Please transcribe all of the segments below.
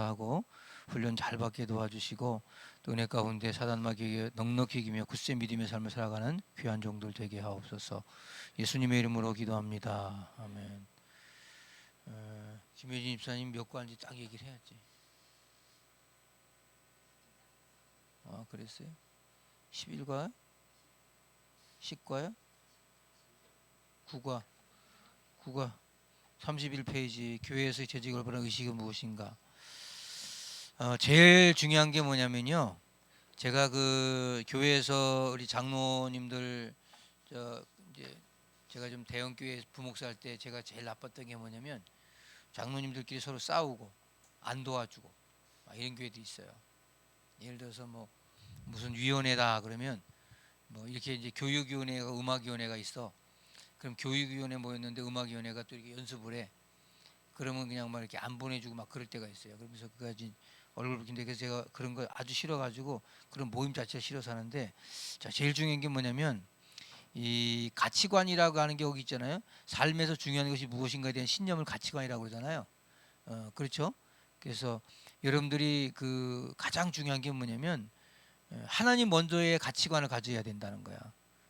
하고 훈련 잘 받게 도와주시고 또 은혜 가운데 사단마귀에게 넉넉히 이기며 굳세 믿음의 삶을 살아가는 귀한 종들 되게 하옵소서. 예수님의 이름으로 기도합니다. 아멘. 김효진 집사님 몇 과인지 딱 얘기를 해야지. 그랬어요? 11과? 10과요? 9과? 9과 31페이지 교회에서 재직을 바라는 의식은 무엇인가? 제일 중요한 게 뭐냐면요. 제가 그 교회에서 우리 장로님들 이제 제가 좀 대형 교회 부목사 할 때 제가 제일 나빴던 게 뭐냐면 장로님들끼리 서로 싸우고 안 도와주고 막 이런 교회도 있어요. 예를 들어서 뭐 무슨 위원회다 그러면 뭐 이렇게 이제 교육위원회가 음악위원회가 있어. 그럼 교육위원회 모였는데 음악위원회가 또 이렇게 연습을 해. 그러면 그냥 막 이렇게 안 보내주고 막 그럴 때가 있어요. 그러면서 그까지 얼굴 붉힌데 그래서 제가 그런 거 아주 싫어가지고 그런 모임 자체가 싫어서 하는데, 자 제일 중요한 게 뭐냐면 이 가치관이라고 하는 게 여기 있잖아요. 삶에서 중요한 것이 무엇인가에 대한 신념을 가치관이라고 그러잖아요. 그렇죠? 그래서 여러분들이 그 가장 중요한 게 뭐냐면 하나님 먼저의 가치관을 가져야 된다는 거야.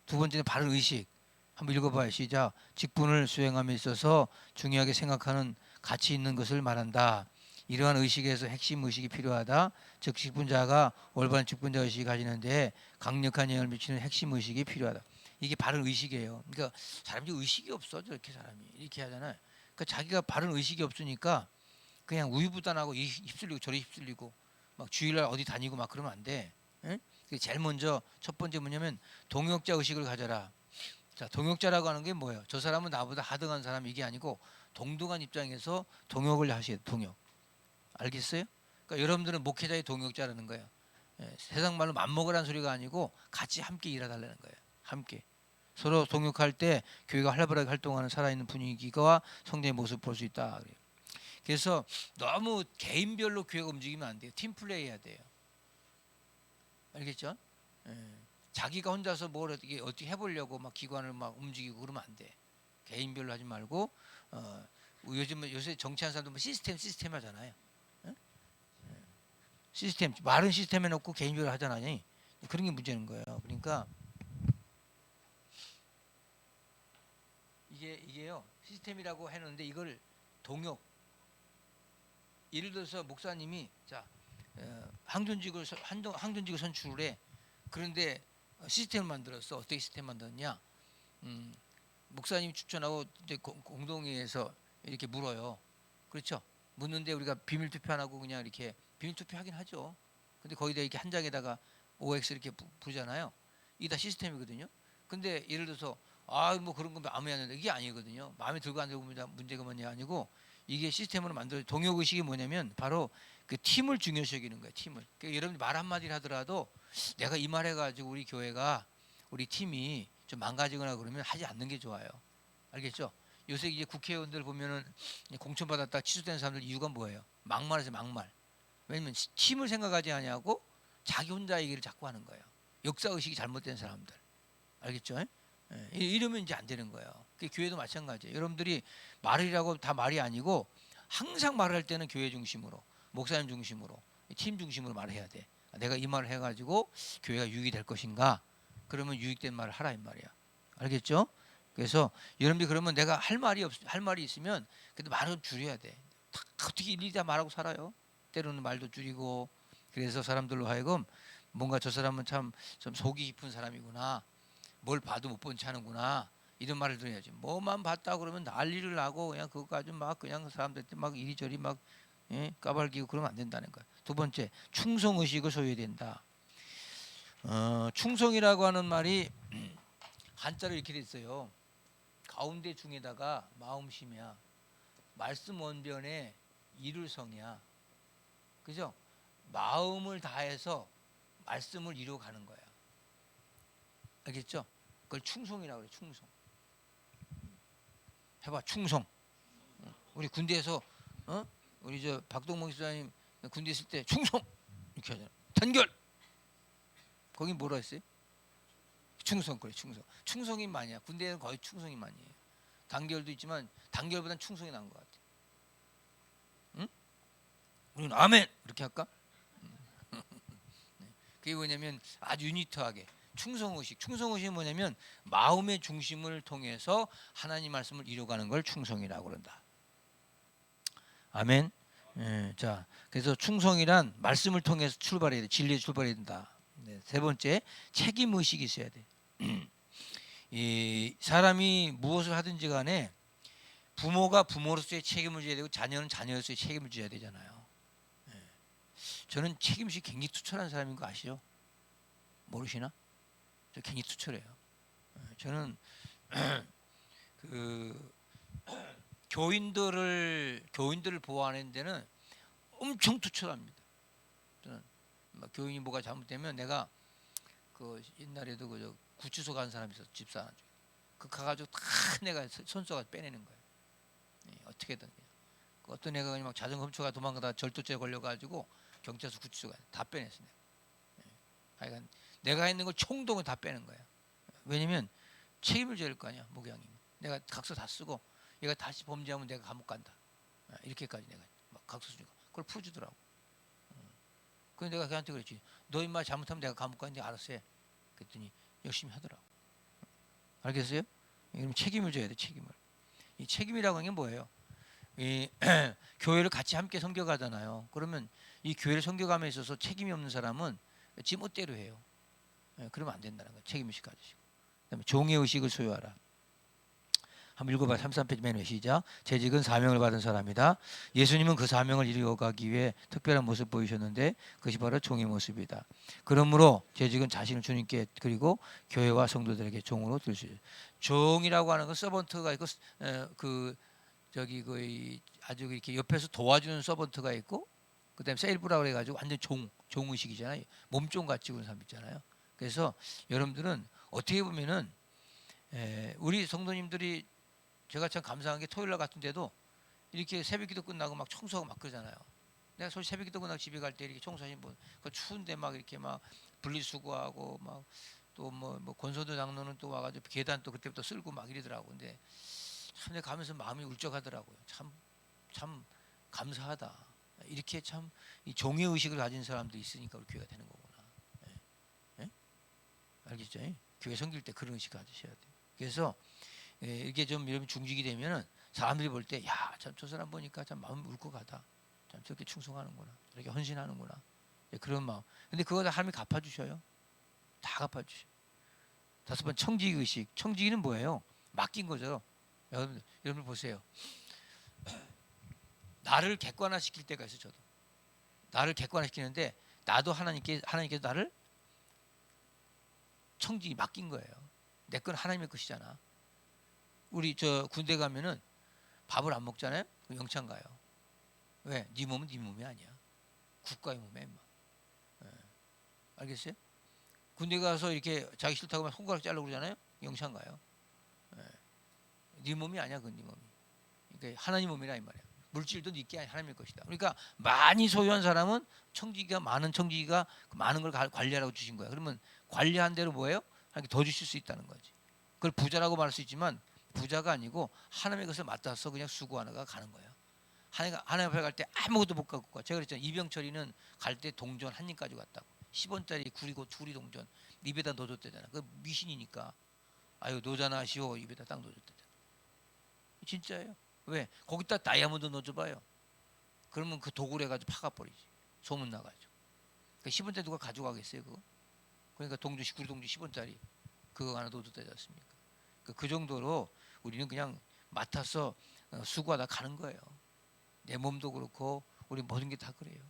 두 번째는 바른 의식. 한번 읽어봐요. 시작. 직분을 수행함에 있어서 중요하게 생각하는 가치 있는 것을 말한다. 이러한 의식에서 핵심 의식이 필요하다. 즉 직분자가 올바른 직분자 의식을 가지는데 강력한 영향을 미치는 핵심 의식이 필요하다. 이게 바른 의식이에요. 그러니까 사람들이 의식이 없어. 저렇게 사람이 이렇게 하잖아요. 그러니까 자기가 바른 의식이 없으니까 그냥 우유부단하고 휩쓸리고 저리 휩쓸리고 막 주일날 어디 다니고 막 그러면 안 돼. 응? 제일 먼저 첫 번째 뭐냐면 동역자 의식을 가져라. 자, 동역자라고 하는 게 뭐예요? 저 사람은 나보다 하등한 사람 이게 아니고 동등한 입장에서 동역을 하셔야 돼. 동역. 알겠어요? 그러니까 여러분들은 목회자의 동역자라는 거예요. 세상 말로 맘먹으라는 소리가 아니고 같이 함께 일해달라는 거예요. 함께. 서로 동역할 때 교회가 활발하게 활동하는 살아있는 분위기와 성장의 모습을 볼 수 있다. 그래서 너무 개인별로 교회가 움직이면 안 돼요. 팀플레이 해야 돼요. 알겠죠? 자기가 혼자서 뭘 어떻게 해보려고 막 기관을 막 움직이고 그러면 안 돼. 개인별로 하지 말고 요새 정치하는 사람도 뭐 시스템 하잖아요. 시스템 말은 시스템 해놓고 개인별로 하잖아요. 그런 게 문제는 거예요. 그러니까 이게요 시스템이라고 해놓는데 이걸 동역. 예를 들어서 목사님이 자 항존직을 선출을 해. 그런데 시스템을 만들었어. 어떻게 시스템 만들었냐? 목사님이 추천하고 이제 공동회에서 이렇게 물어요. 그렇죠? 묻는데 우리가 비밀 투표 안 하고 그냥 이렇게 비밀 투표 하긴 하죠. 근데 거기다 이렇게 한 장에다가 OX 이렇게 부르잖아요. 이게 다 시스템이거든요. 근데 예를 들어서 뭐 그런 거 마음에 안 든다. 이게 아니거든요. 마음에 들고 안 들고 문제가 뭐냐 아니고 이게 시스템으로 만들어 동역 의식이 뭐냐면 바로 그 팀을 중요시 여기는 거예요. 팀을. 그러니까 여러분 말 한마디를 하더라도 내가 이 말 해가지고 우리 교회가 우리 팀이 좀 망가지거나 그러면 하지 않는 게 좋아요. 알겠죠? 요새 이제 국회의원들 보면은 공천 받았다 취소된 사람들 이유가 뭐예요? 막말해서 막말. 왜냐면 팀을 생각하지 않냐고 자기 혼자 얘기를 자꾸 하는 거예요. 역사 의식이 잘못된 사람들. 알겠죠? 이러면 이제 안 되는 거예요. 그 교회도 마찬가지예요. 여러분들이 말이라고 다 말이 아니고 항상 말할 때는 교회 중심으로, 목사님 중심으로, 팀 중심으로 말해야 돼. 내가 이 말을 해가지고 교회가 유익이 될 것인가? 그러면 유익된 말을 하라 이 말이야. 알겠죠? 그래서 여러분들이 그러면 내가 할 말이 있으면 그래도 말을 좀 줄여야 돼. 다 어떻게 일일이 다 말하고 살아요? 때로는 말도 줄이고. 그래서 사람들로 하여금 뭔가 저 사람은 참 좀 속이 깊은 사람이구나. 뭘 봐도 못 본 체 하는구나. 이런 말을 들어야지. 뭐만 봤다 그러면 난리를 나고 그냥 그거 가지고 막 그냥 사람들한테 막 이리저리 막 까발기고 그러면 안 된다는 거야. 두 번째, 충성 의식을 소유해야 된다. 충성이라고 하는 말이 한자로 이렇게 돼 있어요. 가운데 중에다가 마음심이야. 말씀 원변에 이룰 성이야. 그죠? 마음을 다해서 말씀을 이루어가는 거야. 알겠죠? 그걸 충성이라고 그래. 충성. 해봐. 충성. 우리 군대에서 우리 저 박동봉 기사님 군대 있을 때 충성 이렇게 하잖아. 단결. 거긴 뭐라 했어요? 충성. 그래. 충성. 충성이 많이야. 군대에는 거의 충성이 많이에요. 단결도 있지만 단결보다는 충성이 나은 것 같아. 응? 우리는 아멘 이렇게 할까? 그게 뭐냐면 아주 유니트하게 충성의식. 충성의식이 뭐냐면 마음의 중심을 통해서 하나님 말씀을 이루어가는 걸 충성이라고 그런다. 아멘. 예, 자, 그래서 충성이란 말씀을 통해서 출발해야 돼. 진리에 출발해야 된다. 네, 세 번째, 책임 의식이 있어야 돼. 이 사람이 무엇을 하든지 간에 부모가 부모로서의 책임을 져야 되고 자녀는 자녀로서의 책임을 져야 되잖아요. 예. 저는 책임의식이 굉장히 투철한 사람인 거 아시죠? 모르시나? 저 굉장히 투철해요. 예, 저는 그 교인들을 보호하는 데는 엄청 투철합니다. 저는 교인이 뭐가 잘못되면 내가 그 옛날에도 그 구치소 간 사람이 있었어. 집사 중에. 그 가가지고 다 내가 손수가 빼내는 거예요. 예, 어떻게든 그 어떤 애가 그냥 막 자전거 훔쳐가 도망가다 절도죄 걸려가지고 경찰서 구치소 다 빼냈어. 내가. 예, 하여간 내가 있는 걸 총동을 다 빼는 거야. 왜냐면 책임을 져야 할 거 아니야. 목양이. 내가 각서 다 쓰고 얘가 다시 범죄하면 내가 감옥 간다. 이렇게까지 내가 막 각서 쓰니까 그걸 풀어주더라고. 그래서 내가 걔한테 그랬지. 너 임마 잘못하면 내가 감옥 가는데 알았어 해. 그랬더니 열심히 하더라고. 알겠어요? 그럼 책임을 져야 돼. 책임을. 이 책임이라고 하는 게 뭐예요? 이 교회를 같이 함께 섬겨가잖아요. 그러면 이 교회를 섬겨감에 있어서 책임이 없는 사람은 지 멋대로 해요. 그러면 안 된다는 거예요. 책임의식 가지시고. 그다음에 종의 의식을 소유하라. 한번 읽어봐. 33페이지 맨 위에 시작. 재직은 사명을 받은 사람이다. 예수님은 그 사명을 이루어가기 위해 특별한 모습 보이셨는데 그것이 바로 종의 모습이다. 그러므로 재직은 자신을 주님께 그리고 교회와 성도들에게 종으로 들 수 있어요. 종이라고 하는 건 서번트가 있고 그 저기 그 아주 이렇게 옆에서 도와주는 서번트가 있고 그다음에 세일브라고 해가지고 완전 종의식이잖아요. 몸종 같이 구는 사람 있잖아요. 그래서 여러분들은 어떻게 보면은 우리 성도님들이 제가 참 감사한 게 토요일 날 같은데도 이렇게 새벽기도 끝나고 막 청소하고 막 그러잖아요. 내가 솔직히 새벽기도 끝나고 집에 갈 때 이렇게 청소하신 분, 그 추운데 막 이렇게 막 분리수거하고 막 또 뭐 권소도 장로는 또 와가지고 계단 또 그때부터 쓸고 막 이러더라고. 근데 참 내가 가면서 마음이 울적하더라고요. 참 감사하다. 이렇게 참 이 종의 의식을 가진 사람도 있으니까 우리 교회가 되는 거구나. 예? 예? 알겠죠? 교회 섬길 때 그런 의식 가지셔야 돼요. 그래서 이게 좀 여러분 중직이 되면은 사람들이 볼 때 야 참 저 사람 보니까 참 마음이 울컥하다. 참 저렇게 충성하는구나. 저렇게 헌신하는구나. 그런 마음. 근데 그거 다 하나님이 갚아주셔요. 다 갚아주셔요. 다섯 번 청지기 의식. 청지기는 뭐예요? 맡긴 거죠. 여러분 보세요. 나를 객관화시킬 때가 있어요. 저도 나를 객관화시키는데 나도 하나님께서 나를 청지기 맡긴 거예요. 내 건 하나님의 것이잖아. 우리 저 군대 가면은 밥을 안 먹잖아요. 그럼 영창 가요. 왜? 네 몸은 네 몸이 아니야. 국가의 몸이야, 임마. 알겠어요? 군대 가서 이렇게 자기 싫다고 하면 손가락 자르고 그러잖아요. 영창 가요. 네 몸이 아니야, 그건 네 몸이. 그러니까 하나님 몸이라 이 말이야. 물질도 네게 아니 하나님의 것이다. 그러니까 많이 소유한 사람은 청지기가 많은 청지기가 많은 걸 관리하라고 주신 거야. 그러면 관리한 대로 뭐예요? 하나님께 더 주실 수 있다는 거지. 그걸 부자라고 말할 수 있지만 부자가 아니고 하나님의 것을 맡아서 그냥 수고하다가 가는 거예요. 하나님 앞에 갈 때 아무것도 못 갖고 가. 제가 그랬잖아요. 이병철이는 갈 때 동전 한 입 가지고 갔다고. 10원짜리 구리고 둘이 동전 입에다 넣어줬대잖아. 그 미신이니까. 아유 노자나시오 입에다 딱 넣어줬대잖아. 진짜예요. 왜? 거기다 다이아몬드 넣어줘봐요. 그러면 그 도구를 해가지고 파가버리지. 소문 나가지고. 그 10원짜리 누가 가져가겠어요 그거? 그러니까 동전 구리 동전 10원짜리 그거 하나 넣어줬다지 않습니까? 그 정도로 우리는 그냥 맡아서 수고하다 가는 거예요. 내 몸도 그렇고 우리 모든 게 다 그래요.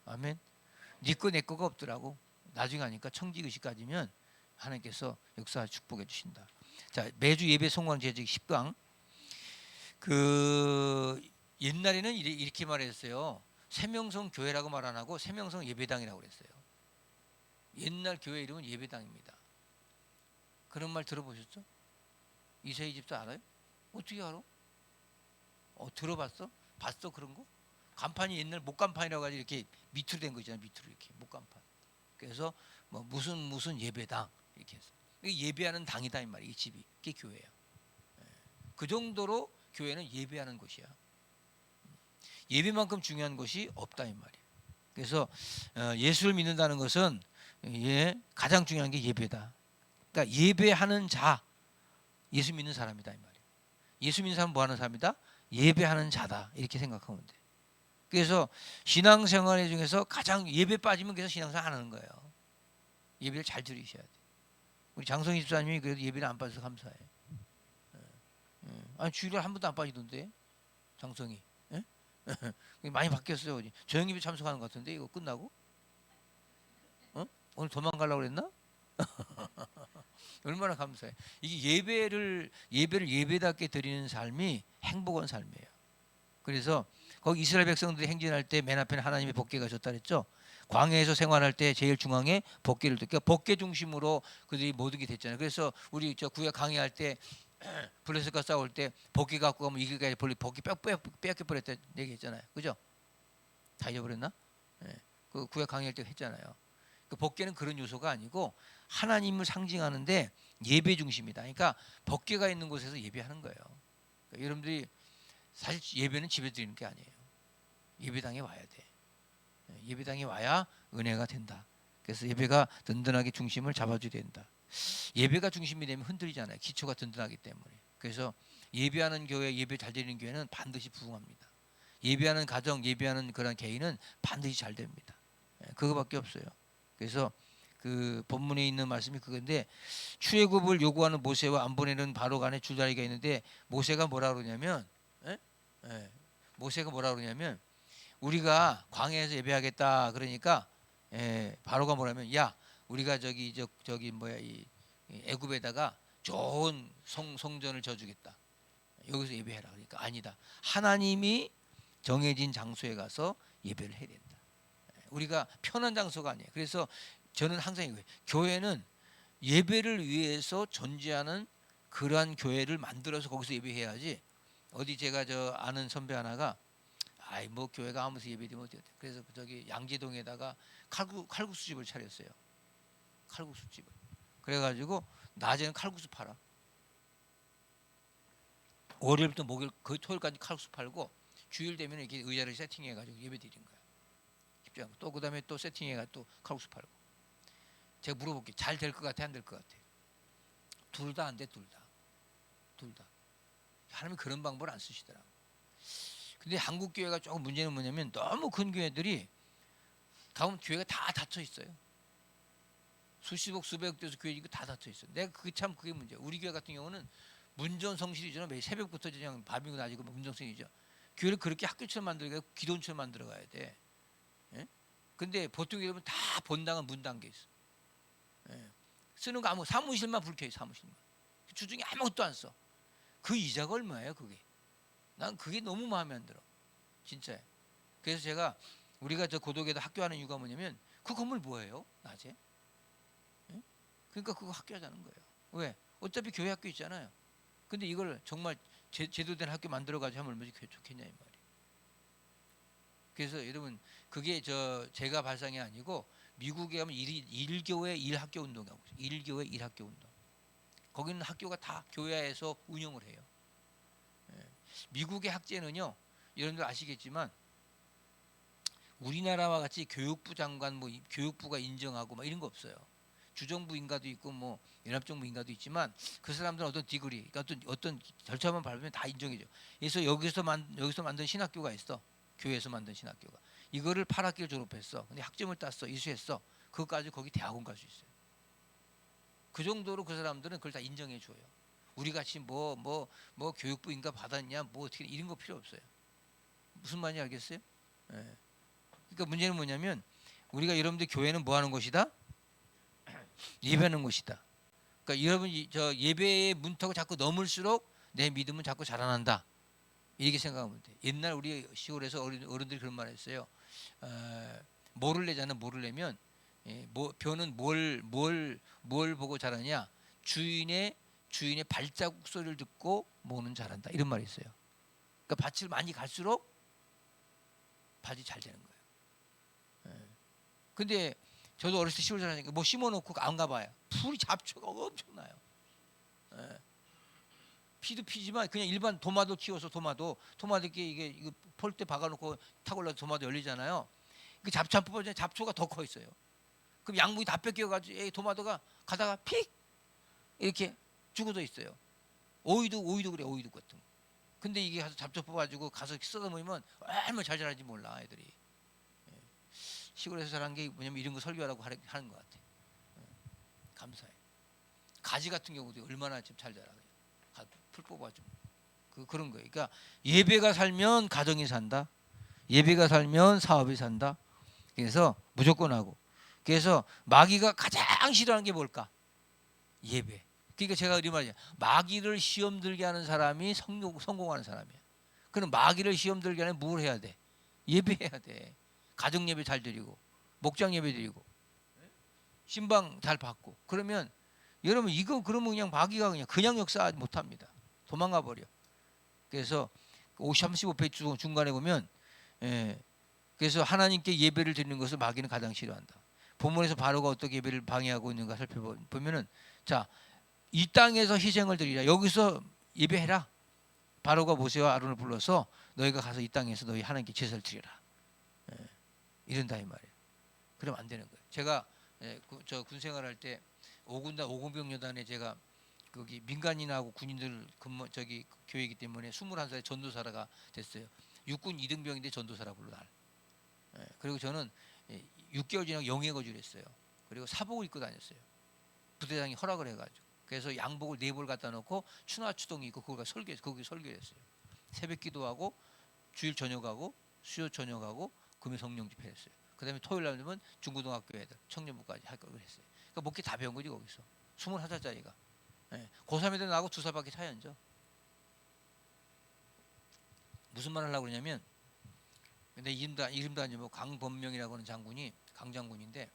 아멘. 네 거 내 거가 없더라고. 나중에 하니까 청지의식 가지면 하나님께서 역사 축복해 주신다. 자, 매주 예배 송광 재직 10강. 그 옛날에는 이렇게 말했어요. 세명성 교회라고 말 안 하고 세명성 예배당이라고 그랬어요. 옛날 교회 이름은 예배당입니다. 그런 말 들어보셨죠? 이세희 집사 알아요? 어떻게 알아? 들어봤어? 봤어 그런 거? 간판이 옛날 목간판이라고 하지 이렇게 밑으로 된 거 있잖아요. 밑으로 이렇게 목간판. 그래서 뭐 무슨 예배당 이렇게 해서 예배하는 당이다 이 말이에요. 이 집이 그게 교회예요. 그 정도로 교회는 예배하는 곳이야. 예배만큼 중요한 것이 없다 이 말이에요. 그래서 예수를 믿는다는 것은 가장 중요한 게 예배다. 그러니까 예배하는 자, 예수 믿는 사람이다 이 말이에요. 예수 믿는 사람은 뭐 하는 사람이다? 예배하는 자다 이렇게 생각하면 돼. 그래서 신앙생활 중에서 가장 예배 빠지면 그래서 신앙생활 안 하는 거예요. 예배를 잘 드리셔야 돼. 우리 장성희 집사님이 그래도 예배를 안 빠져서 감사해. 아니 주일에 한 번도 안 빠지던데 장성희. 예? 많이 바뀌었어요. 저 형님이 참석하는 것 같은데 이거 끝나고 오늘 도망가려고 그랬나? 얼마나 감사해. 이게 예배를 예배답게 드리는 삶이 행복한 삶이에요. 그래서 거기 이스라엘 백성들이 행진할 때 맨 앞에는 하나님의 법궤가 졌다 그랬죠. 광야에서 생활할 때 제일 중앙에 법궤를 그러니까 법궤 중심으로 그들이 모든 게 됐잖아요. 그래서 우리 저 구약 강의할 때 블레셋과 싸울 때 법궤 갖고 가면 이길까 법궤 빼앗겨 버렸다 얘기했잖아요. 그죠? 다 잊어버렸나? 네. 그 구약 강의할 때 했잖아요. 그 법궤는 그런 요소가 아니고 하나님을 상징하는데 예배 중심이다. 그러니까 법궤가 있는 곳에서 예배하는 거예요. 그러니까 여러분들이 사실 예배는 집에 드리는 게 아니에요. 예배당에 와야 돼. 예배당에 와야 은혜가 된다. 그래서 예배가 든든하게 중심을 잡아줘야 된다. 예배가 중심이 되면 흔들리잖아요. 기초가 든든하기 때문에. 그래서 예배하는 교회, 예배 잘 드리는 교회는 반드시 부흥합니다. 예배하는 가정, 예배하는 그런 개인은 반드시 잘 됩니다. 그거밖에 없어요. 그래서 그 본문에 있는 말씀이 그건데 출애굽을 요구하는 모세와 안 보내는 바로 간에 줄다리기가 있는데 모세가 뭐라 그러냐면 모세가 뭐라 그러냐면 우리가 광야에서 예배하겠다 그러니까 바로가 뭐라면 야 우리가 저기 뭐야 이 애굽에다가 좋은 성전을 져주겠다. 여기서 예배해라. 그러니까 아니다. 하나님이 정해진 장소에 가서 예배를 해야 된다. 우리가 편한 장소가 아니에요. 그래서 저는 항상 이거예요. 교회는 예배를 위해서 존재하는 그러한 교회를 만들어서 거기서 예배해야지. 어디 제가 저 아는 선배 하나가 아이 뭐 교회가 하면서 예배드리면 어때요? 그래서 저기 양재동에다가 칼국수집을 차렸어요. 칼국수집을. 그래가지고 낮에는 칼국수 팔아. 월요일부터 목요일 거의 토요일까지 칼국수 팔고 주일 되면 이렇게 의자를 세팅해가지고 예배드린 거야. 쉽지 않고 또 그다음에 또 세팅해가 또 칼국수 팔고. 제가 물어볼게. 잘 될 것 같아 안 될 것 같아? 둘 다 안 돼. 둘 다. 하나님이 그런 방법을 안 쓰시더라고. 근데 한국 교회가 조금 문제는 뭐냐면 너무 큰 교회들이 가면 교회가 다 닫혀 있어요. 수십억 수백억 돼서 교회 이거 다 닫혀 있어. 내가 그게 문제야. 우리 교회 같은 경우는 문전성실이죠. 매일 새벽부터 그냥 밤이고 낮이고 문전성이죠. 교회를 그렇게 학교처럼 만들어야 기도원처럼 만들어 가야 돼. 예? 근데 보통 여러분 다 본당은 문 담겨 있어. 예. 쓰는 거 아무 사무실만 불켜요. 사무실만. 주중에 아무것도 안 써. 그 이자가 얼마예요 그게? 난 그게 너무 마음에 안 들어. 진짜. 그래서 제가 우리가 저 고독에도 학교하는 이유가 뭐냐면 그 건물 뭐예요? 낮에? 예? 그러니까 그거 학교하자는 거예요. 왜? 어차피 교회 학교 있잖아요. 근데 이걸 정말 제대로 된 학교 만들어가지고 하면 얼마나 좋겠냐 이 말이에요. 그래서 여러분 그게 제가 발상이 아니고 미국에 가면 일교회 1학교 운동이라고 있어요. 일교회 1학교 운동. 거기는 학교가 다 교회에서 운영을 해요. 미국의 학제는요, 여러분들 아시겠지만 우리나라와 같이 교육부 장관, 뭐 교육부가 인정하고 막 이런 거 없어요. 주정부 인가도 있고 뭐 연합정부 인가도 있지만 그 사람들은 어떤 디그리, 어떤 절차만 밟으면 다 인정해줘. 그래서 여기서 만든 신학교가 있어. 교회에서 만든 신학교가. 이거를 8학기를 졸업했어. 근데 학점을 땄어, 이수했어. 그거까지 거기 대학원 갈 수 있어요. 그 정도로 그 사람들은 그걸 다 인정해 줘요. 우리 같이 뭐 교육부 인가 받았냐, 뭐 어떻게 이런 거 필요 없어요. 무슨 말인지 알겠어요? 예. 그러니까 문제는 뭐냐면 우리가 여러분들 교회는 뭐 하는 곳이다? 예배하는 곳이다. 그러니까 여러분 저 예배의 문턱을 자꾸 넘을수록 내 믿음은 자꾸 자라난다. 이렇게 생각하면 돼. 옛날 우리 시골에서 어른들이 그런 말 했어요. 뭐를 내자는 뭐를 내면 벼는 뭘 보고 자라냐? 주인의 발자국 소리를 듣고 모는 자란다. 이런 말이 있어요. 그러니까 밭을 많이 갈수록 밭이 잘 되는 거예요. 근데 저도 어렸을 때 시골 살았으니까 뭐 심어놓고 안 가봐요. 풀이 잡초가 엄청나요. 피도 피지만 그냥 일반 도마도 키워서 도마도 이게 이거 폴대 박아놓고 타고 올라서 도마도 열리잖아요. 그 잡초가 더 커 있어요. 그럼 양분이 다 뺏겨가지고 이 도마도가 가다가 픽 이렇게 죽어져 있어요. 오이도 그래, 오이도 같은 거. 근데 이게 가서 잡초 뽑아가지고 가서 쏟아 먹으면 얼마나 잘 자라는지 몰라 애들이. 예. 시골에서 자란 게 뭐냐면 이런 거 설교하라고 하는 것 같아. 예. 감사해. 가지 같은 경우도 얼마나 지금 잘 자라. 풀 뽑아주고 그런 거예요. 그러니까 예배가 살면 가정이 산다. 예배가 살면 사업이 산다. 그래서 무조건 하고. 그래서 마귀가 가장 싫어하는 게 뭘까? 예배. 그러니까 제가 이런 말이야. 마귀를 시험 들게 하는 사람이 성공하는 사람이야. 그럼 마귀를 시험 들게 하려면 뭘 해야 돼? 예배해야 돼. 가정 예배 잘 드리고 목장 예배 드리고 신방 잘 받고 그러면 여러분 이거 그러면 그냥 마귀가 그냥 역사 못 합니다. 도망가 버려. 그래서 35페이지 중간에 보면 그래서 하나님께 예배를 드리는 것을 마귀는 가장 싫어한다. 본문에서 바로가 어떻게 예배를 방해하고 있는가 살펴보면은 자, 이 땅에서 희생을 드리라. 여기서 예배해라. 바로가 모세와 아론을 불러서 너희가 가서 이 땅에서 너희 하나님께 제사를 드려라. 이런다 이 말이에요. 그러면 안 되는 거예요. 제가 저 군생활할 때 5군단 5공병여단에 제가 거기 민간인하고 군인들 저기 교회이기 때문에 21살에 전도사라가 됐어요. 육군 2등병인데 전도사라 불러 날. 그리고 저는 6개월 지나고 영예거주를 했어요. 그리고 사복을 입고 다녔어요. 부대장이 허락을 해가지고. 그래서 양복을 4벌 갖다 놓고 추나추동이 있고 거기 설교했어요. 새벽 기도하고 주일 저녁하고 수요 저녁하고 금요 성령 집회 했어요. 그다음에 토요일 날 되면 중고등학교 애들 청년부까지 할 걸 했어요. 그러니까 먹기 다 배운 거지 거기서. 21살짜리가. 고3 애들 나하고 2살밖에 차이 안 져. 무슨 말 하려고 그러냐면 근데 이름도 아니고 강범명이라고 하는 장군이 강장군인데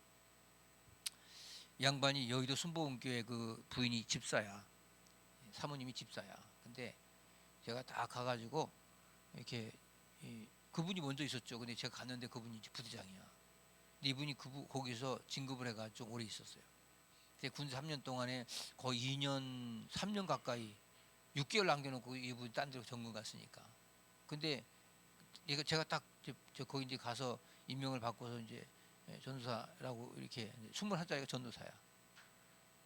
이 양반이 여의도 순복음교회 그 부인이 집사야. 사모님이 집사야. 근데 제가 다 가가지고 이렇게 그분이 먼저 있었죠. 근데 제가 갔는데 그분이 부대장이야. 근데 이분이 거기서 진급을 해가지고 좀 오래 있었어요. 근데 군대 3년 동안에 거의 2년, 3년 가까이 6개월 남겨놓고 이분 딴 데로 전군 갔으니까. 근데 제가 딱 거기 이제 가서 임명을 받고서 이제 전도사라고 이렇게 21살짜리가 전도사야.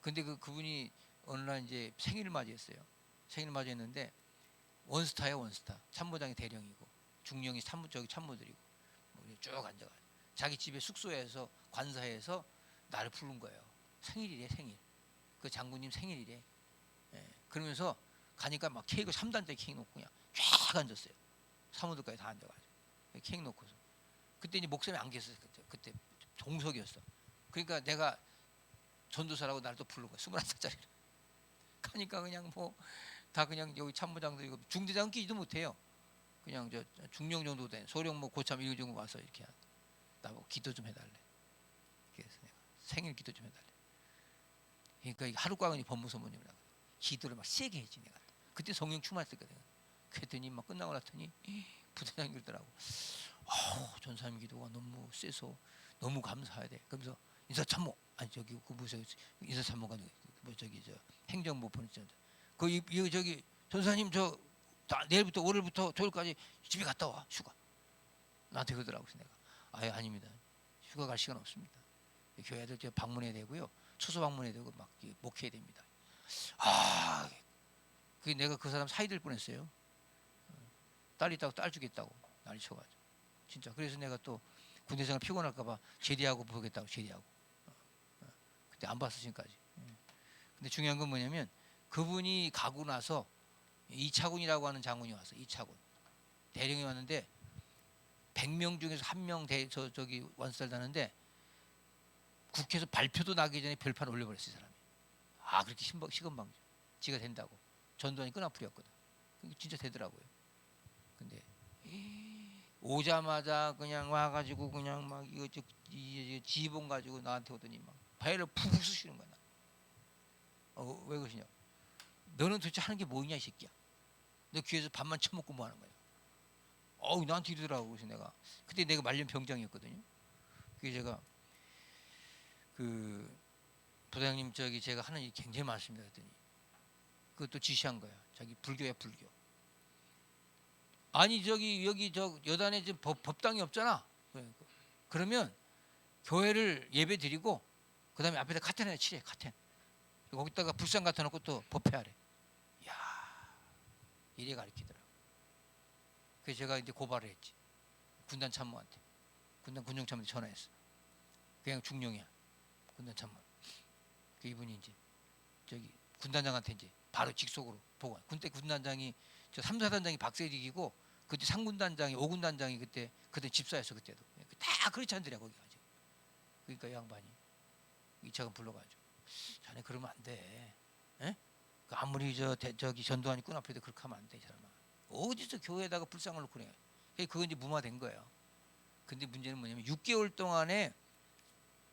근데 그분이 어느 날 이제 생일을 맞이했어요. 생일을 맞이했는데 원스타야 원스타. 참모장이 대령이고 중령이 참모들이고 쭉 앉아가. 자기 집에 숙소에서 관사에서 나를 부른 거예요. 생일이래 생일. 그 장군님 생일이래. 그러면서 가니까 막 케이크 3단째 케이크 놓고 그냥 쫙 앉았어요. 사모들까지 다 앉아가지고 케이크 놓고서. 그때 이제 목사님이 안 계셨어요. 그때 종석이었어. 그러니까 내가 전도사라고 나를 또 부른 거야. 21살짜리를. 가니까 그냥 뭐 다 그냥 여기 참모장도 이거 중대장 끼지도 못해요. 그냥 저 중령 정도 된 소령 뭐 고참 이거 정도 와서 이렇게 나보고 기도 좀 해달래. 그래서 내가 생일 기도 좀 해달래. 그러니까 하루과근이 법무사모님이라고 기도를 막 세게 했지 내가. 그때 성령 충만했거든. 그랬더니 막 끝나고 났더니 부대장이 그러더라고. 전사님 기도가 너무 세서 너무 감사해야 돼. 그러면서 인사참모 아니 저기 그 무슨 인사참모가 뭐 저기 저 행정부 보냈잖아. 그 저기 전사님 저 내일부터 월요일부터 토요일까지 집에 갔다 와 휴가. 나한테 그러더라고. 그래서 내가 아닙니다. 휴가 갈 시간 없습니다. 교회들 저 방문해야 되고요. 초소 방문해야 되고 막 목회해야 됩니다. 그 내가 그 사람 사이 될 뻔했어요. 딸 있다고 딸 주겠다고 난리 쳐가지고 진짜. 그래서 내가 또 군대생활 피곤할까봐 제대하고 보겠다고 제대하고 그때 안 봤어 지금까지. 근데 중요한 건 뭐냐면 그분이 가고 나서 이차군이라고 하는 장군이 왔어. 이차군 대령이 왔는데 100명 중에서 1명 저기 원살 다는데 국회에서 발표도 나기 전에 별판 올려버렸어 이 사람이. 그렇게 시건방지 지가 된다고. 전두환이 끈앞풀이었거든. 진짜 되더라고요. 근데 오자마자 그냥 와가지고 그냥 막 이거 지휘봉 가지고 나한테 오더니 막 배를 푹 쑤시는 거야. 왜 그러시냐? 너는 도대체 하는 게 뭐냐 이 새끼야. 너 귀에서 밥만 처먹고 뭐 하는 거야. 나한테 이러더라고. 그래서 그때 내가 말년 병장이었거든요. 그게 제가 그 부장님 저기 제가 하는 일이 굉장히 많습니다. 그랬더니 그것도 지시한 거야. 자기 불교야 불교. 아니 저기 여기 저 여단에 지금 법당이 없잖아. 그러면 교회를 예배 드리고 그다음에 앞에다 카텐 하나 치래. 카텐. 거기다가 불상 갖다 놓고 또 법회하래. 야, 이래 가르치더라. 그래서 제가 이제 고발을 했지. 군단 참모한테. 군단 군정참모한테 전화했어. 그냥 중령이야. 군단 참모. 그 이분이 이제 저기 군단장한테 이제 바로 직속으로 보고. 그때 군단장이 저 3, 4단장이 박세릭이고 그때 상군단장이 5군단장이 그때 집사였어 그때도. 다 그렇지 않더냐 거기 가지고. 그러니까 양반이 이차관 불러가지고 자네 그러면 안 돼. 에? 아무리 저기 전두환이 꾼앞에도 그렇게 하면 안 돼 이 사람아. 어디서 교회에다가 불상을 놓고 그래. 그건 이제 무마된 거예요. 근데 문제는 뭐냐면 6개월 동안에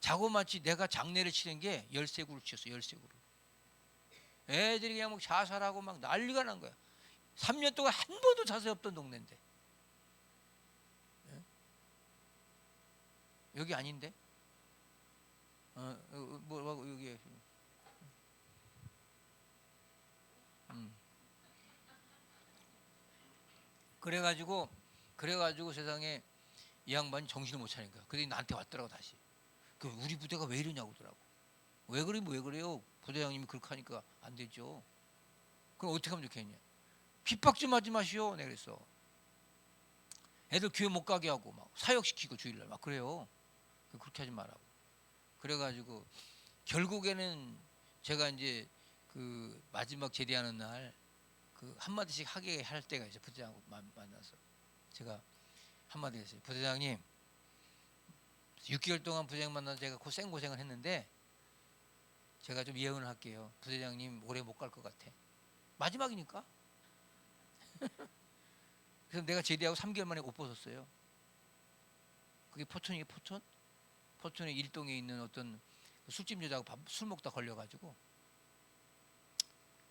자고마치 내가 장례를 치른 게 13구를 치렀어. 13구를. 애들이 그냥 막 자살하고 막 난리가 난 거야. 3년 동안 한 번도 자세 없던 동네인데. 예? 여기 아닌데? 뭐라고 여기. 그래가지고 세상에 이 양반이 정신을 못 차린 거야. 그랬더니 나한테 왔더라고 다시. 그 우리 부대가 왜 이러냐고 하더라고. 왜 그래요? 부대장님이 그렇게 하니까 안 되죠. 그럼 어떻게 하면 좋겠냐? 핍박 좀 하지 마시오. 내가 그랬어. 애들 교회 못 가게 하고 막 사역시키고 주일날 막 그래요. 그렇게 하지 말라고. 그래가지고 결국에는 제가 이제 그 마지막 제대하는 날 그 한마디씩 하게 할 때가 있어요. 부대장하고 만나서 제가 한마디 했어요. 부대장님 6개월 동안 부대장 만나서 제가 고생을 했는데 제가 좀 예언을 할게요. 부대장님 오래 못 갈 것 같아. 마지막이니까. 그래서 내가 제대하고 3개월 만에 옷 벗었어요. 그게 포천이에요. 포천의 일동에 있는 어떤 술집 여자하고 술 먹다 걸려가지고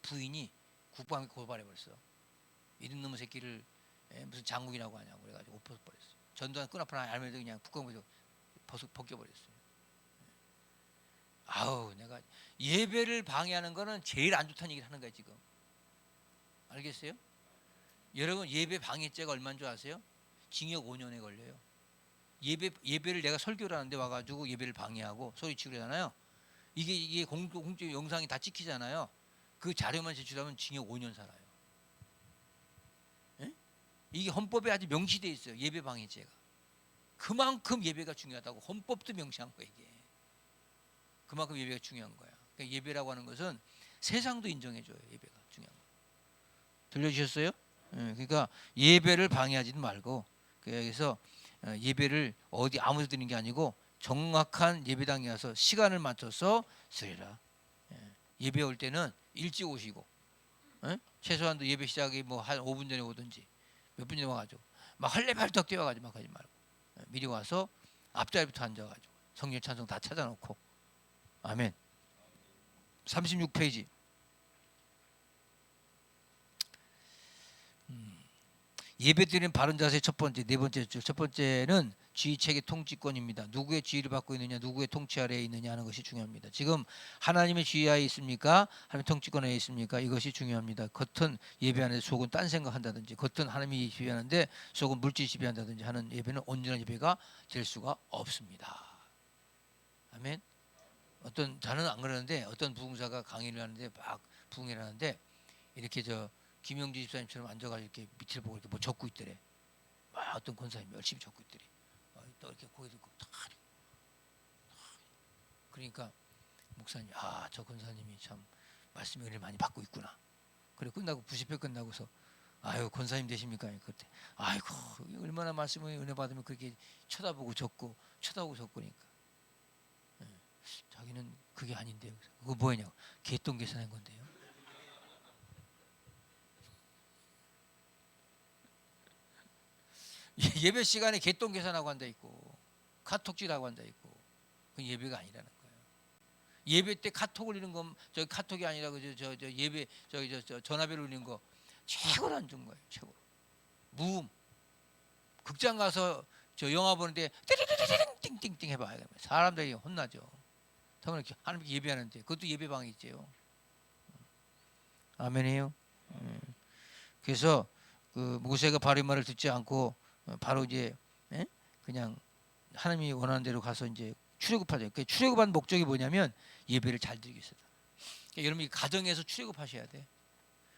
부인이 국방에 고발해버렸어. 이런 놈의 새끼를 무슨 장국이라고 하냐고 그래가지고 옷 벗어버렸어. 전두환 끈앞을 알면서 그냥 국방부에서 벗겨버렸어요. 아우 내가 예배를 방해하는 거는 제일 안 좋다는 얘기를 하는 거야 지금. 알겠어요? 여러분 예배 방해죄가 얼마인 줄 아세요? 징역 5년에 걸려요. 예배를 내가 설교를 하는데 와가지고 예배를 방해하고 소리치고 그러잖아요. 이게 공적 영상이 다 찍히잖아요. 그 자료만 제출하면 징역 5년 살아요. 에? 이게 헌법에 아주 명시되어 있어요. 예배 방해죄가. 그만큼 예배가 중요하다고 헌법도 명시한 거예요. 이게. 그만큼 예배가 중요한 거야. 그러니까 예배라고 하는 것은 세상도 인정해줘요. 예배가 중요한 거. 들려주셨어요? 그러니까 예배를 방해하지는 말고 그래서 예배를 어디 아무데나 드리는 게 아니고 정확한 예배당에 와서 시간을 맞춰서 드리라. 예배 올 때는 일찍 오시고 최소한도 예배 시작이 뭐 한 5분 전에 오든지 몇 분 전에 와가지고 막 할래발떡 뛰어가지고 막 하지 말고 미리 와서 앞자리부터 앉아가지고 성령 찬송 다 찾아놓고 아멘. 36페이지. 예배드리는 바른 자세 첫 번째, 네 번째 줄. 첫 번째는 지휘체계 통치권입니다. 누구의 지휘를 받고 있느냐, 누구의 통치 아래에 있느냐 하는 것이 중요합니다. 지금 하나님의 지휘하에 있습니까? 하나님의 통치권에 있습니까? 이것이 중요합니다. 겉은 예배하는데 속은 딴 생각한다든지, 겉은 하나님이 지휘하는데 속은 물질 지배한다든지 하는 예배는 온전한 예배가 될 수가 없습니다. 아멘. 어떤 저는 안 그러는데 어떤 부흥사가 강의를 하는데 막 부흥회를 하는데 이렇게 김영주 집사님처럼 앉아가지고 이렇게 밑을 보고 이렇게 뭐 적고 있더래. 막 어떤 권사님이 열심히 적고 있더래. 또 이렇게 고개 들고 탁. 그러니까 목사님, 저 권사님이 참 말씀의 은혜를 많이 받고 있구나. 그래 끝나고 90회 끝나고서 아유 권사님 되십니까? 그때 아이고 얼마나 말씀의 은혜 받으면 그렇게 쳐다보고 적고 그러니까 자기는 그게 아닌데요. 그거 뭐냐고 개똥 계산한 건데요. 예배 시간에 개똥 계산하고 앉아 있고 카톡질하고 앉아 있고 그건 예배가 아니라는 거예요. 예배 때 카톡 올리는 건 저 카톡이 아니라 저 예배 저 전화벨 울리는 거 최고로 안 좋은 거예요. 최고. 무음. 극장 가서 저 영화 보는데 띵띵띵 띵띵 해봐. 사람들이 혼나죠. 하나님께 예배하는데 그것도 예배 방해죄요. 아멘이에요. 그래서 그 모세가 바로의 말을 듣지 않고 바로 이제 예? 그냥 하나님이 원하는 대로 가서 이제 출애굽하죠. 그 출애굽한 목적이 뭐냐면 예배를 잘 드리기 위해서다. 그러니까 여러분이 가정에서 출애굽하셔야 돼.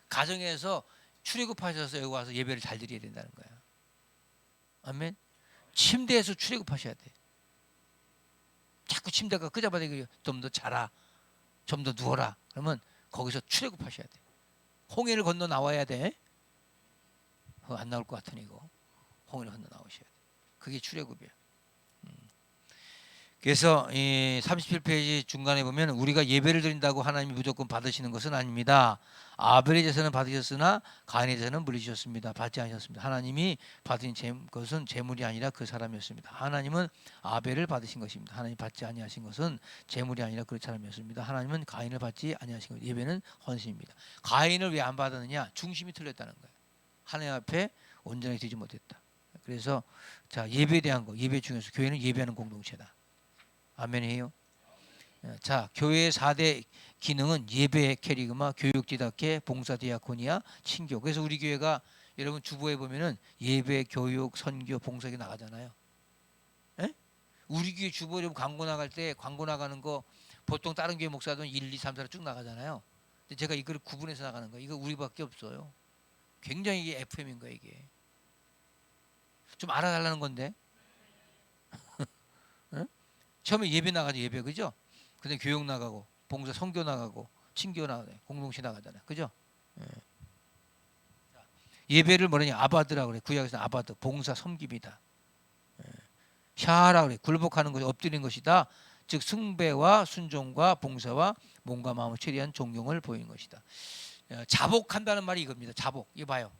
가정에서 출애굽하셔서 여기 와서 예배를 잘 드려야 된다는 거야. 아멘. 침대에서 출애굽하셔야 돼. 자꾸 침대가 끄잡아대고 좀 더 자라, 좀 더 누워라. 그러면 거기서 출애굽하셔야 돼. 홍해를 건너 나와야 돼. 그거 안 나올 것 같으니 이거 홍해를 건너 나오셔야 돼. 그게 출애굽이야. 그래서 이 37페이지 중간에 보면 우리가 예배를 드린다고 하나님이 무조건 받으시는 것은 아닙니다. 아벨의 제사는 받으셨으나 가인의 제사는 물리셨습니다. 받지 않으셨습니다. 하나님이 받은 것은 재물이 아니라 그 사람이었습니다. 하나님은 아벨을 받으신 것입니다. 하나님 받지 아니하신 것은 재물이 아니라 그 사람이었습니다. 하나님은 가인을 받지 아니하신 것. 예배는 헌신입니다. 가인을 왜 안 받았느냐? 중심이 틀렸다는 거예요. 하나님 앞에 온전히 되지 못했다. 그래서 자, 예배에 대한 거, 예배 중에서 교회는 예배하는 공동체다. 아멘이에요. 자, 교회의 4대 기능은 예배, 캐리그마, 교육, 디다케, 봉사, 디아코니아, 친교. 그래서 우리 교회가 여러분 주보에 보면은 예배, 교육, 선교, 봉사가 나가잖아요. 에? 우리 교회 주보 여러분 광고 나갈 때 광고 나가는 거 보통 다른 교회 목사들은 1, 2, 3, 4로 쭉 나가잖아요. 근데 제가 이걸 구분해서 나가는 거예요. 이거 우리밖에 없어요. 굉장히 이게 FM인 거예요, 이게. 좀 알아달라는 건데. 에? 처음에 예배 나가죠, 예배, 그죠? 근데 교육 나가고 봉사 선교 나가고 친교 나가고 공동체 나가잖아요. 그죠? 예배를 뭐냐면 아바드라고 그래. 구약에서 아바드 봉사 섬김이다. 샤라 그래. 굴복하는 것이 엎드리는 것이다. 즉 숭배와 순종과 봉사와 몸과 마음을 처리한 존경을 보이는 것이다. 자복한다는 말이 이겁니다. 자복. 이거 봐요.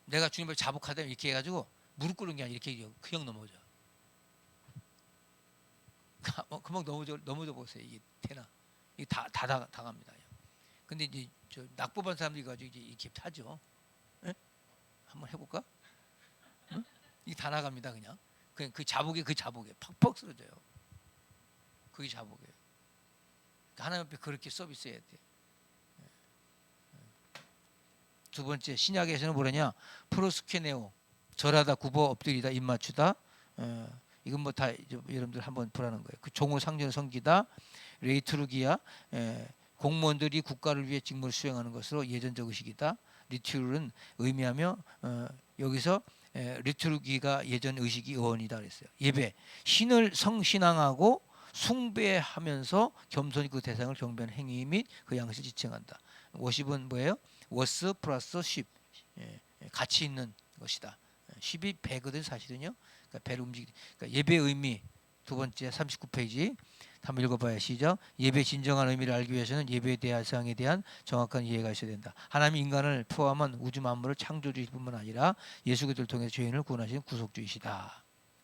내가 주님을 자복하다 이렇게 해가지고 무릎 꿇는 게 아니라 이렇게 그냥 넘어져. 금방 넘어져 보세요. 이게 되나? 이게 다 당합니다. 근데 이제 저 낙법한 사람들이 가지고 이제 이렇게 하죠. 에? 한번 해볼까? 응? 이게 다 나갑니다. 그냥 그 자복에 팍팍 쓰러져요. 그게 자복이에요. 그러니까 하나님 앞에 그렇게 서비스해야 돼. 두 번째 신약에서는 뭐냐냐? 프로스케네오 절하다 굽어 엎드리다 입 맞추다. 이건 뭐 다 여러분들 한번 보라는 거예요. 그 종을 상전 섬기다. 레이트루기야 공무원들이 국가를 위해 직무를 수행하는 것으로 예전적 의식이다. 리투르는 의미하며 여기서 리투르기가 예전 의식이 의원이다 그랬어요. 예배 신을 성신앙하고 숭배하면서 겸손히 그 대상을 경배하는 행위 및 그 양식을 지칭한다. 워십은 뭐예요? 워스 플러스 쉽 가치 있는 것이다. 쉽이 배거든 사실은요. 그러니까 배를 움직이. 그러니까 예배의 의미 두 번째 39페이지 한번 읽어봐요. 시작. 예배 진정한 의미를 알기 위해서는 예배에 대한 사항에 대한 정확한 이해가 있어야 된다. 하나님이 인간을 포함한 우주 만물을 창조주일 뿐만 아니라 예수 그리스도를 통해 죄인을 구원하시는 구속주이시다.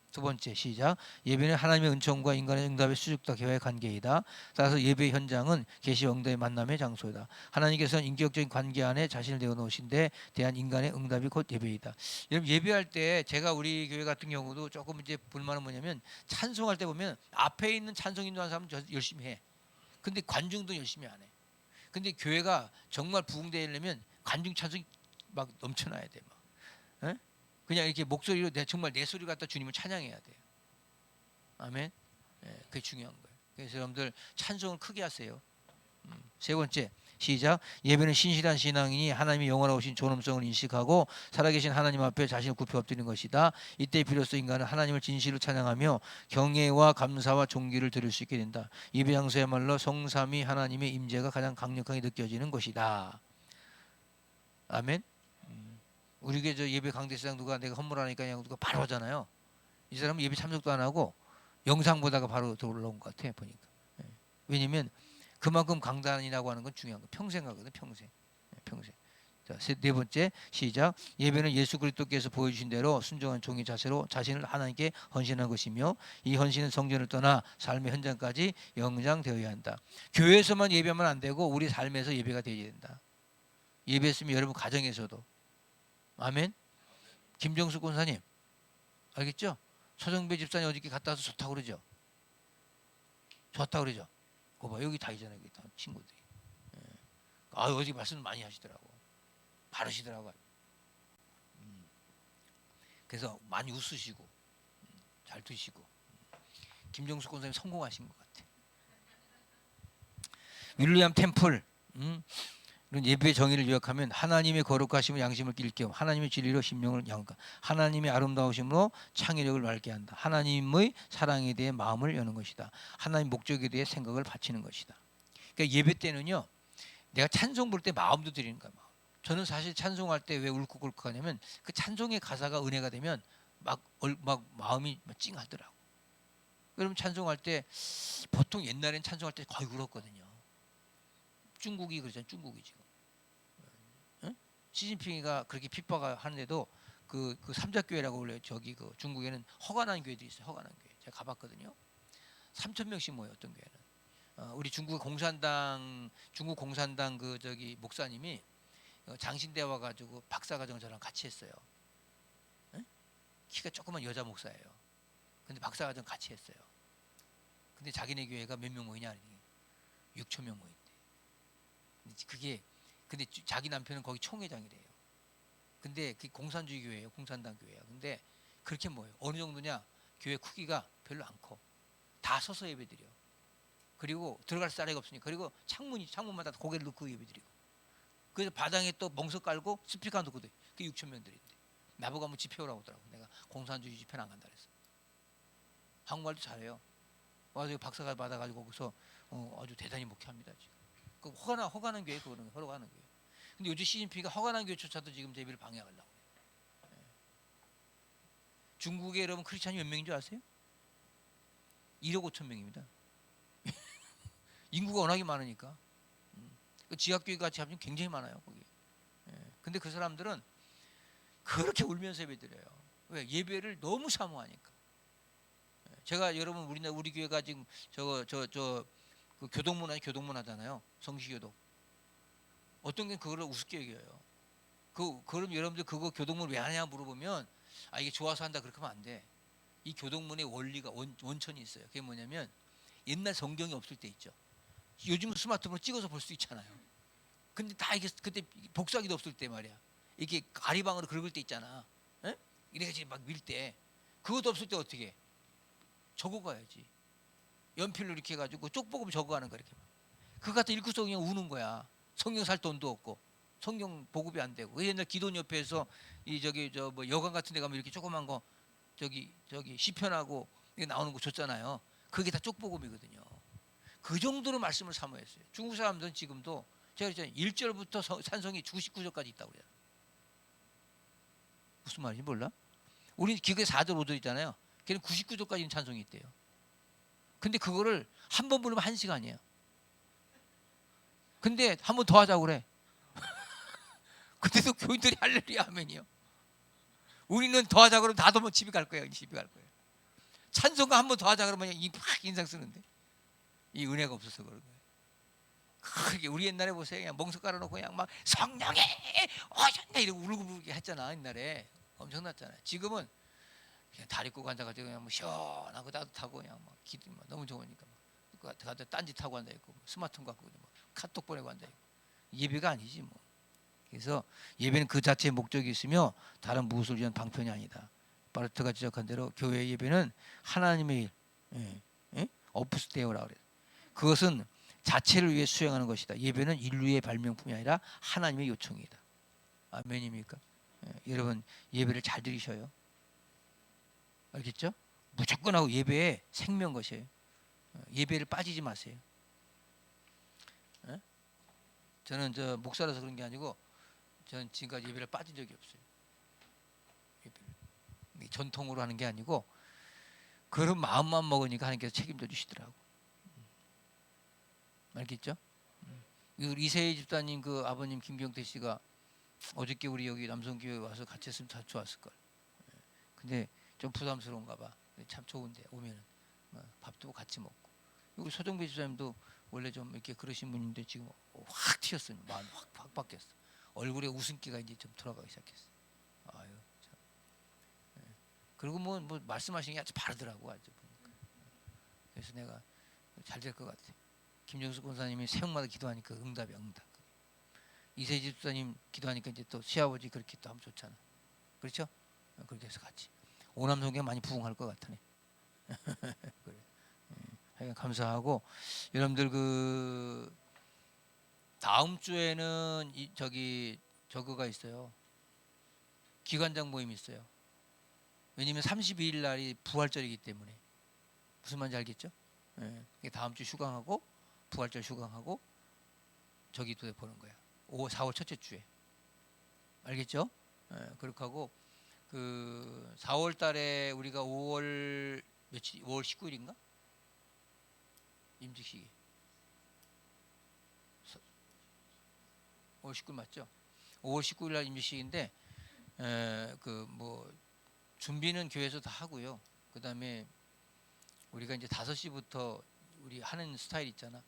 두 번째 시작. 예배는 하나님의 은총과 인간의 응답의 수직과 개화의 관계이다. 따라서 예배 현장은 계시 응답의 만남의 장소이다. 하나님께서는 인격적인 관계 안에 자신을 내어놓으신 데 대한 인간의 응답이 곧 예배이다. 여러분 예배할 때 제가 우리 교회 같은 경우도 조금 이제 불만은 뭐냐면 찬송할 때 보면 앞에 있는 찬송 인도하는 사람은 열심히 해. 근데 관중도 열심히 안 해. 근데 교회가 정말 부흥되려면 관중 찬송이 막 넘쳐나야 돼. 막. 에? 그냥 이렇게 목소리로 정말 내 소리 갖다 주님을 찬양해야 돼요. 아멘. 그게 중요한 거예요. 그래서 여러분들 찬송을 크게 하세요. 세 번째 시작. 예배는 신실한 신앙인이 하나님이 영원하신 존엄성을 인식하고 살아계신 하나님 앞에 자신을 굽혀 엎드리는 것이다. 이때 비로소 인간은 하나님을 진실로 찬양하며 경외와 감사와 존귀를 드릴 수 있게 된다. 예배 장소야말로 성삼위 하나님의 임재가 가장 강력하게 느껴지는 것이다. 아멘. 우리 교회 저 예배 강대상 누가 내가 헌물하니까 그냥 누가 바로 하잖아요. 이 사람은 예배 참석도 안 하고 영상 보다가 바로 들어올라온 것 같아 보니까. 왜냐면 그만큼 강단이라고 하는 건 중요한 거. 평생 가거든 평생. 평생. 자, 네 번째 시작. 예배는 예수 그리스도께서 보여주신 대로 순종한 종의 자세로 자신을 하나님께 헌신한 것이며 이 헌신은 성전을 떠나 삶의 현장까지 연장되어야 한다. 교회에서만 예배하면 안 되고 우리 삶에서 예배가 되어야 된다. 예배했으면 여러분 가정에서도. 아멘. 김정수 권사님 알겠죠? 서정배 집사님 어저께 갔다 와서 좋다고 그러죠? 좋다고 그러죠? 그거 봐 여기 다 있잖아요. 여기 다 친구들이. 어디 말씀 많이 하시더라고. 바르시더라고요. 그래서 많이 웃으시고 잘 드시고 김정숙 권사님 성공하신 것 같아. 윌리엄 템플 이런 예배의 정의를 요약하면 하나님의 거룩하심을 양심을 낄 겸 하나님의 진리로 심령을 양가 하나님의 아름다우심으로 창의력을 맑게 한다. 하나님의 사랑에 대해 마음을 여는 것이다. 하나님 목적에 대해 생각을 바치는 것이다. 그러니까 예배 때는요. 내가 찬송 부를 때 마음도 드리는 거야. 마음. 저는 사실 찬송할 때 왜 울컥울컥하냐면 그 찬송의 가사가 은혜가 되면 막 마음이 찡하더라고. 그럼 찬송할 때 보통 옛날엔 찬송할 때 거의 울었거든요. 중국이 그러잖아요. 중국이 지금. 응? 시진핑이가 그렇게 핍박하는데도 그 삼자교회라고 원래 저기 그 중국에는 허가난 교회들이 있어요. 허가난 교회. 제가 가봤거든요. 3천 명씩 모여 어떤 교회는. 우리 중국 공산당 그 저기 목사님이 장신대 와가지고 박사과정 저랑 같이 했어요. 응? 키가 조그만 여자 목사예요. 근데 박사과정 같이 했어요. 근데 자기네 교회가 몇 명 모이냐? 6천 명 모인대. 근데 자기 남편은 거기 총회장이래요. 근데 그 공산주의 교회예요. 공산당 교회야. 근데 그렇게 모여요. 어느 정도냐? 교회 크기가 별로 안 커. 다 서서 예배드려. 그리고 들어갈 사람이 없으니까. 그리고 창문마다 고개를 넣고 예배드리고. 그래서 바닥에 또 멍석 깔고 스피커 놓고 돼. 그 6천 명들인데. 나보고 한번 집회 오라고 하더라고. 내가 공산주의 집회는 안 간다 그랬어. 한국말도 잘해요. 와서 박사가 받아가지고 거기서 아주 대단히 목회합니다 지금. 그 허가난 교회 그거는 허가난 교회. 근데 요즘 시진핑이가 허가난 교회조차도 지금 예배를 방해하려고. 중국에 여러분 크리스찬이 몇 명인 줄 아세요? 1억 5천 명입니다. 인구가 워낙에 많으니까. 그 지하교회 같이 하면 굉장히 많아요 거기. 근데 그 사람들은 그렇게 울면서 예배드려요. 왜? 예배를 너무 사모하니까. 제가 여러분 우리 교회가 지금 그 교동문화잖아요. 성시교도. 어떤 게 그거를 우습게 여겨요. 그럼 여러분들 그거 교동문 왜 하냐 물어보면 이게 좋아서 한다 그렇게 하면 안 돼. 이 교동문의 원리가 원천이 있어요. 그게 뭐냐면 옛날 성경이 없을 때 있죠. 요즘은 스마트폰으로 찍어서 볼 수 있잖아요. 근데 다 이게 그때 복사기도 없을 때 말이야. 이렇게 가리방으로 긁을 때 있잖아. 이래가지고 막 밀 때 그것도 없을 때 어떻게 해? 적어가야지. 연필로 이렇게 해가지고 쪽보금 적어가는 거야 이렇게. 그거 갖다 읽고서 그냥 우는 거야. 성경 살 돈도 없고 성경 보급이 안 되고. 옛날 기도원 옆에서 이 저기 뭐 여관 같은 데 가면 이렇게 조그만 거 저기 시편하고 나오는 거 줬잖아요. 그게 다 쪽보금이거든요. 그 정도로 말씀을 사모했어요. 중국 사람들은 지금도 제가 그랬잖아요. 1절부터 찬송이 99절까지 있다고 그래요. 무슨 말인지 몰라? 우리 기도에 4절 5절 있잖아요. 걔는 99절까지는 찬송이 있대요. 근데 그거를 한 번 부르면 1시간이에요. 근데 한 번 더 하자고 그래. 근데도 교인들이 할렐루야 아멘이요. 우리는 더 하자 그러면 다 더면 집에 갈 거예요. 집에 갈 거예요. 찬송가 한 번 더 하자 그러면 팍 인상 쓰는데 이 은혜가 없어서 그런 거예요. 그게 우리 옛날에 보세요. 그냥 멍석 깔아놓고 그냥 막 성령에 오셨네 이러고 울고불게 했잖아. 옛날에 엄청났잖아요. 지금은 그냥 다리 꼬고 앉아가지고 그냥 뭐 시원하고 따뜻하고 그냥 막 기도 너무 좋으니까 막 다들 딴짓 하고 앉아 있고 스마트폰 갖고 막 카톡 보내고 앉아 있고 예배가 아니지 뭐. 그래서 예배는 그 자체의 목적이 있으며 다른 무엇을 위한 방편이 아니다. 바르트가 지적한 대로 교회 예배는 하나님의 일, 오프스 데오라 그래요. 그것은 자체를 위해 수행하는 것이다. 예배는 인류의 발명품이 아니라 하나님의 요청이다. 아멘입니까? 여러분 예배를 잘 드리셔요. 알겠죠? 무조건 하고 예배에 생명 것이에요. 예배를 빠지지 마세요. 저는 목사라서 그런 게 아니고 저는 지금까지 예배를 빠진 적이 없어요. 예배를. 전통으로 하는 게 아니고 그런 마음만 먹으니까 하나님께서 책임져 주시더라고. 알겠죠? 이세희 집사님 그 아버님 김경태 씨가 어저께 우리 여기 남성교회 와서 같이 했으면 참 좋았을 걸. 근데 좀 부담스러운가 봐. 참 좋은데 오면은 밥도 같이 먹고. 우리 소정배 집사님도 원래 좀 이렇게 그러신 분인데 지금 확 튀었어요. 마음 확 바뀌었어. 얼굴에 웃음기가 이제 좀 돌아가기 시작했어. 아유 참. 그리고 뭐 말씀하시는 게 아주 바르더라고 아주 보니까. 그래서 내가 잘 될 것 같아. 김정수 권사님이 새벽마다 기도하니까 응답이야 응답. 이세 집사님 기도하니까 이제 또 시아버지 그렇게 또 하면 좋잖아. 그렇죠? 그렇게 해서 같이 오남성경 많이 부흥할 것 같으네. 그래. 하여간 감사하고 여러분들 그 다음 주에는 저거가 있어요. 기관장 모임이 있어요. 왜냐면 32일 날이 부활절이기 때문에. 무슨 말인지 알겠죠? 예. 다음 주 휴강하고 부활절 휴강하고 저기 또 보는 거야. 4월 첫째 주에. 알겠죠? 예, 그렇게 하고 그 4월 달에 우리가 5월 며칠 5월 19일인가? 임직식이 5월 19일 맞죠? 5월 19일 날 임직식인데 그 뭐 준비는 교회에서 다 하고요. 그다음에 우리가 이제 5시부터 우리 하는 스타일 있잖아.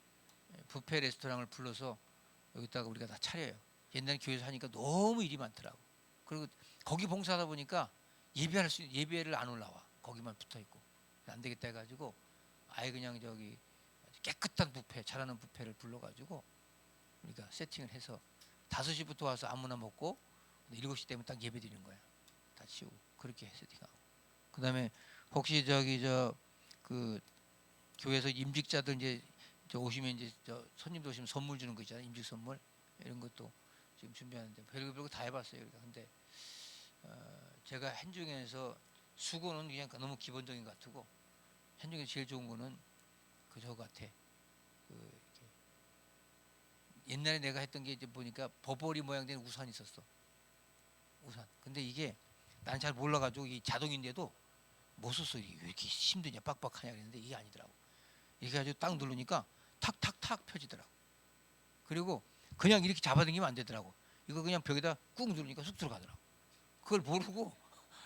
뷔페 레스토랑을 불러서 여기다가 우리가 다 차려요. 옛날 교회에서 하니까 너무 일이 많더라고. 그리고 거기 봉사하다 보니까 예배를 안 올라와. 거기만 붙어 있고 안 되겠다 해가지고 아예 그냥 저기 깨끗한 뷔페 잘하는 뷔페를 불러가지고 우리가 세팅을 해서 5시부터 와서 아무나 먹고 7시 되면 딱 예배 드리는 거야. 다 치우고 그렇게 세팅하고. 그다음에 혹시 저기 그 교회에서 임직자들 이제 오시면 이제 손님들 오시면 선물 주는 거 있잖아요. 임직 선물 이런 것도 지금 준비하는데 별거 다 해봤어요. 그런데 제가 한 중에서 수고는 그냥 너무 기본적인 것 같고 한 중에 제일 좋은 거는 그저 같아. 그 옛날에 내가 했던 게 이제 보니까 버버리 모양 된 우산이 있었어. 우산. 근데 이게 난 잘 몰라가지고 이 자동인데도 못 썼어. 왜 이렇게 힘드냐 빡빡하냐 그랬는데 이게 아니더라고. 이렇게 가지고 딱 누르니까 탁탁탁 펴지더라고. 그리고 그냥 이렇게 잡아당기면 안 되더라고. 이거 그냥 벽에다 꾹 누르니까 쑥 들어가더라고. 그걸 모르고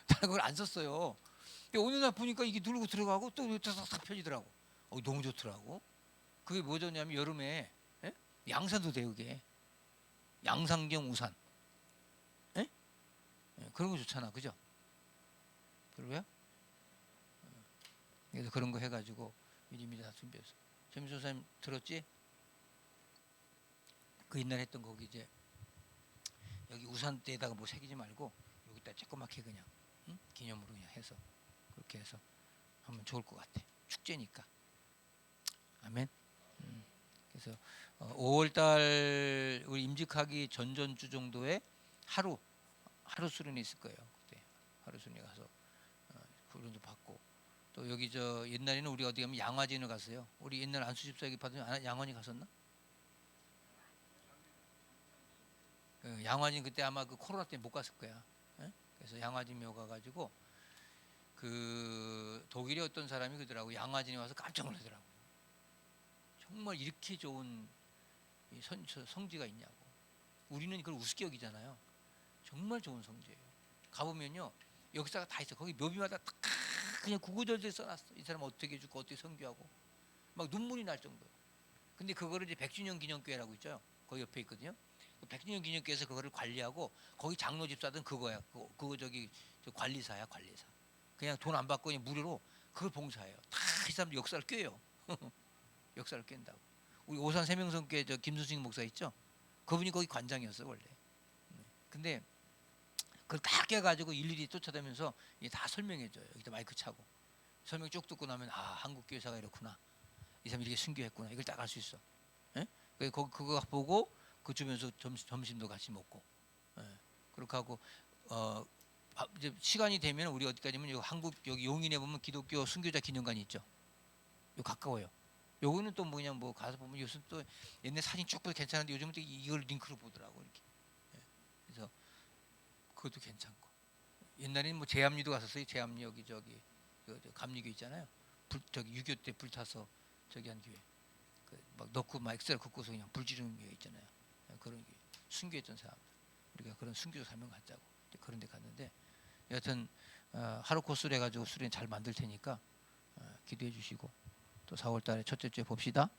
나는 그걸 안 썼어요. 근데 어느 날 보니까 이게 누르고 들어가고 또 탁탁 펴지더라고. 너무 좋더라고. 그게 뭐냐면 여름에 양산도 돼요. 그게 양산경 우산. 에? 그런 거 좋잖아. 그죠? 그러고요? 그래서 그런 거 해가지고 미리미리 다 준비해서. 최민수 선생님 들었지? 그 옛날에 했던 거기 이제 여기 우산대에다가 뭐 새기지 말고 여기다 조그맣게 그냥 기념으로 그냥 해서 그렇게 해서 하면 좋을 것 같아. 축제니까. 아멘. 그래서 5월달 우리 임직하기 전전주 정도에 하루 수련회 있을 거예요. 그때 하루 수련회 가서 훈련도 받고 또 여기 옛날에는 우리 어디 가면 양화진을 갔어요. 우리 옛날 안수집사 여기 받으면 양화진 갔었나? 양화진 그때 아마 그 코로나 때문에 못 갔을 거야. 그래서 양화진 묘 가가지고 그 독일의 어떤 사람이 그러더라고. 양화진에 와서 깜짝 놀라더라고. 정말 이렇게 좋은 성지가 있냐고. 우리는 그걸 우습게 여기잖아요. 정말 좋은 성지예요. 가보면요 역사가 다 있어. 거기 묘비마다 딱 그냥 구구절절 써놨어. 이 사람 어떻게 해주고 어떻게 선교하고 막 눈물이 날 정도예요. 근데 그거를 이제 100주년 기념교회라고 있죠. 거기 옆에 있거든요. 100주년 기념교회에서 그거를 관리하고 거기 장로 집사든 그거야. 그거 저 관리사야 관리사. 그냥 돈 안 받고 그냥 무료로 그걸 봉사해요. 다 이 사람들 역사를 꿰요. 역사를 깬다고. 우리 오산 세명성교회 김수승 목사 있죠. 그분이 거기 관장이었어 원래. 근데 그걸 다 깨가지고 일일이 쫓아다니면서 다 설명해줘요. 여기다 마이크 차고 설명 쭉 듣고 나면 한국 교회사가 이렇구나. 이 사람이 이렇게 순교했구나. 이걸 딱 알 수 있어. 예? 그거 보고 그 주변에서 점심도 같이 먹고. 예. 그렇게 하고 이제 시간이 되면 우리 어디까지면 여기 한국 여기 용인에 보면 기독교 순교자 기념관이 있죠. 요 가까워요. 요거는 또 그냥 뭐 가서 보면 요즘 또 옛날 사진 쭉 봐도 괜찮은데 요즘은 또 이걸 링크로 보더라고 이렇게. 예. 그래서 그것도 괜찮고. 옛날에는 뭐 제암리도 갔었어요. 제암리 여기 감리교 있잖아요. 저기 6.25 때 불타서 저기 한 교회. 막 넣고 막 엑셀 긋고서 그냥 불 지르는 교회 있잖아요. 그런 교회. 순교했던 사람. 우리가 그런 순교자 사명 갖자고 그런 데 갔는데 여하튼 하루 코스를 해가지고 수련 잘 만들 테니까 기도해 주시고 또 4월 달에 첫째 주에 봅시다.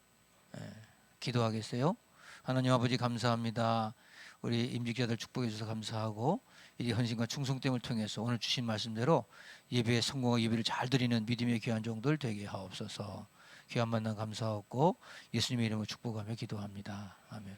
기도하겠어요. 하나님 아버지 감사합니다. 우리 임직자들 축복해 주셔서 감사하고 이 헌신과 충성됨을 통해서 오늘 주신 말씀대로 예배에 성공하고 예배를 잘 드리는 믿음의 귀한 종들 되게 하옵소서. 귀한 만남 감사하고 예수님의 이름으로 축복하며 기도합니다. 아멘.